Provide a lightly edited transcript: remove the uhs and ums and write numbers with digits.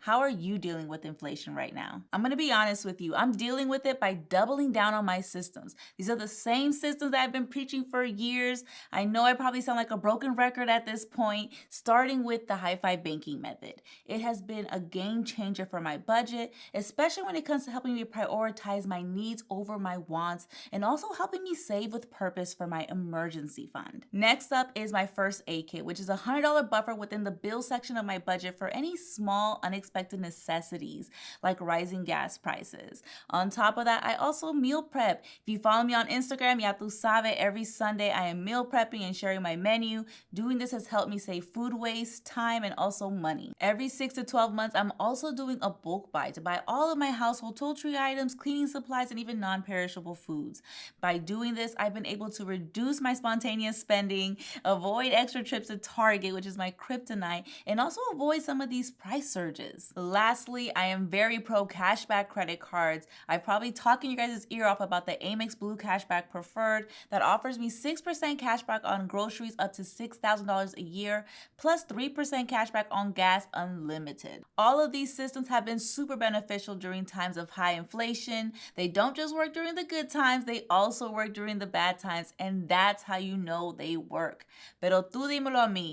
How are you dealing with inflation right now? I'm gonna be honest with you. I'm dealing with it by doubling down on my systems. These are the same systems that I've been preaching for years. I know I probably sound like a broken record at this point, starting with the HiFi Banking method. It has been a game changer for my budget, especially when it comes to helping me prioritize my needs over my wants and also helping me save with purpose for my emergency fund. Next up is my first aid kit, which is a $100 buffer within the bill section of my budget for any small, unexpected necessities like rising gas prices. On top of that, I also meal prep. If you follow me on Instagram, ya tu sabe, every Sunday I am meal prepping and sharing my menu. Doing this has helped me save food waste, time, and also money. Every 6 to 12 months, I'm also doing a bulk buy to buy all of my household toiletry items, cleaning supplies, and even non-perishable foods. By doing this, I've been able to reduce my spontaneous spending, avoid extra trips to Target, which is my kryptonite, and also avoid some of these price surges. Lastly, I am very pro cashback credit cards. I've probably talking you guys' ear off about the Amex Blue Cashback Preferred that offers me 6% cashback on groceries up to $6,000 a year, plus 3% cashback on gas unlimited. All of these systems have been super beneficial during times of high inflation. They don't just work during the good times, they also work during the bad times, and that's how you know they work. Pero tú dímelo a mí,